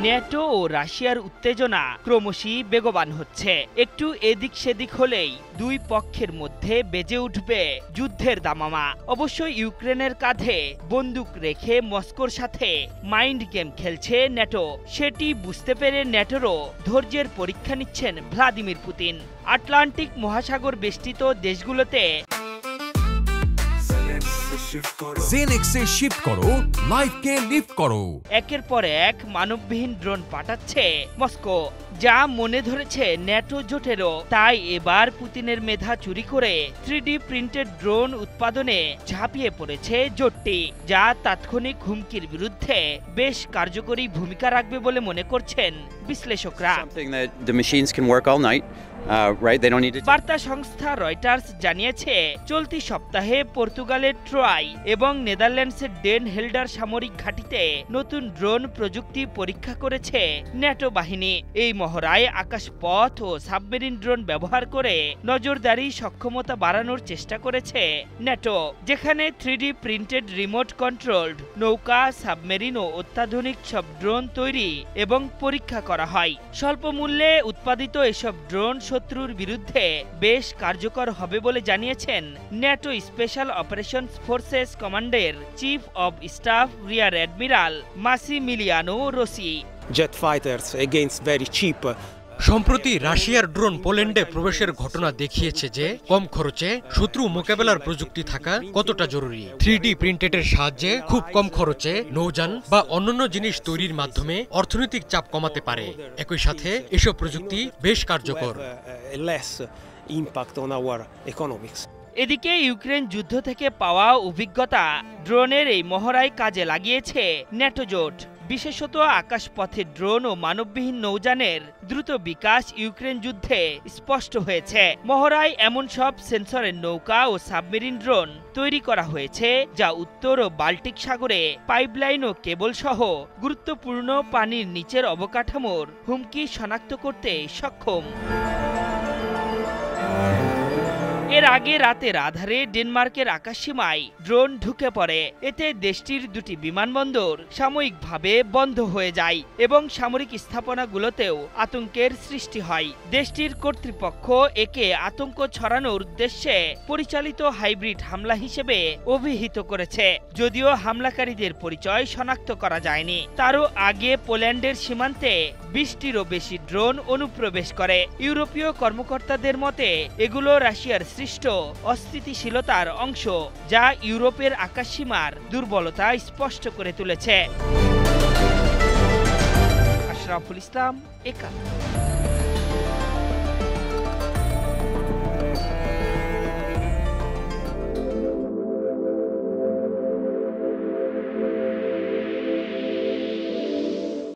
NATO ও রাশিয়ার উত্তেজনা ক্রমশই বেগবান হচ্ছে। একটু এদিক সেদিক হলেই দুই পক্ষের মধ্যে বেজে উঠবে যুদ্ধের দামামা। অবশ্য ইউক্রেনের কাঁধে বন্দুক রেখে মস্কোর সাথে মাইন্ড গেম খেলছে ন্যাটো, সেটি বুঝতে পেরে ন্যাটোরও ধৈর্যের পরীক্ষা নিচ্ছেন ভ্লাদিমির পুতিন। আটলান্টিক মহাসাগর বেষ্টিত দেশগুলোতে জেনেক্সে শিফট করো, লাইফকে লিফট করো। একের পর এক মানববিহীন ড্রোন পাঠাচ্ছে মস্কো, যা মনে ধরেছে ন্যাটো জোটেরও। তাই এবার পুতিনের মেধা চুরি করে 3D প্রিন্টেড ড্রোন উৎপাদনে ঝাঁপিয়ে পড়েছে জোটটি, যা তাৎক্ষণিক হুমকির বিরুদ্ধে বেশ কার্যকরী ভূমিকা রাখবে বলে মনে করছেন বিশ্লেষকরা। বার্তা সংস্থা রয়টার্স জানিয়েছে, চলতি সপ্তাহে পর্তুগালের ট্রয় এবং নেদারল্যান্ডসের ডেন হেল্ডার সামরিক ঘাঁটিতে নতুন ড্রোন প্রযুক্তি পরীক্ষা করেছে ন্যাটো বাহিনী। এই মহড়ায় আকাশপথ ও সাবমেরিন ড্রোন ব্যবহার করে নজরদারি সক্ষমতা বাড়ানোর চেষ্টা করেছে ন্যাটো, যেখানে 3D প্রিন্টেড রিমোট কন্ট্রোলড নৌকা, সাবমেরিন ও অত্যাধুনিক সব ড্রোন তৈরি এবং পরীক্ষা করা হয়। স্বল্প মূল্যে উৎপাদিত এসব ড্রোন শত্রুর বিরুদ্ধে বেশ কার্যকর হবে বলে জানিয়েছেন ন্যাটো স্পেশাল অপারেশনস ফোর্সেস কমান্ডের chief of staff rear admiral Massimiliano Rossi. Jet fighters against very chip. সম্প্রতি রাশিয়ার ড্রোন পোল্যান্ডে প্রবেশের ঘটনা দেখিয়েছে যে কম খরচে শত্রু মোকাবেলার প্রযুক্তি থাকা কতটা জরুরি। 3D প্রিন্টেডের সাহায্যে খুব কম খরচে নৌযান বা অন্যান্য জিনিস তৈরির মাধ্যমে অর্থনৈতিক চাপ কমাতে পারে। একই সাথে এসব প্রযুক্তি বেশ কার্যকর। এদিকে ইউক্রেন যুদ্ধ থেকে পাওয়া অভিজ্ঞতা ড্রোনের এই মহড়ায় কাজে লাগিয়েছে ন্যাটো জোট। বিশেষত আকাশপথে ড্রোন ও মানববিহীন নৌযানের দ্রুত বিকাশ ইউক্রেন যুদ্ধে স্পষ্ট হয়েছে। মহড়ায় এমন সব সেন্সরের নৌকা ও সাবমেরিন ড্রোন তৈরি করা হয়েছে, যা উত্তর ও বাল্টিক সাগরে পাইপলাইন ও কেবল সহ গুরুত্বপূর্ণ পানির নিচের অবকাঠামোর হুমকি শনাক্ত করতে সক্ষম। এর আগে রাতের আধারে ডেনমার্কের আকাশসীমায় ড্রোন ঢুকে পড়ে। এতে দেশটির দুটি বিমানবন্দর সাময়িকভাবে বন্ধ হয়ে যায় এবং সামরিক স্থাপনাগুলোতেও আতঙ্কের সৃষ্টি হয়। দেশটির কর্তৃপক্ষ একে আতঙ্ক ছড়ানোর উদ্দেশ্যে পরিচালিত হাইব্রিড হামলা হিসেবে অভিহিত করেছে, যদিও হামলাকারীদের পরিচয় শনাক্ত করা যায়নি। তারও আগে পোল্যান্ডের সীমান্তে 20টিরও বেশি ড্রোন অনুপ্রবেশ করে। ইউরোপীয় কর্মকর্তাদের মতে এগুলো রাশিয়ার সৃষ্ট অস্থিতিশীলতার অংশ, যা ইউরোপের আকাশসীমার দুর্বলতা স্পষ্ট করে তুলেছে। আশরাফুল ইসলাম, একা।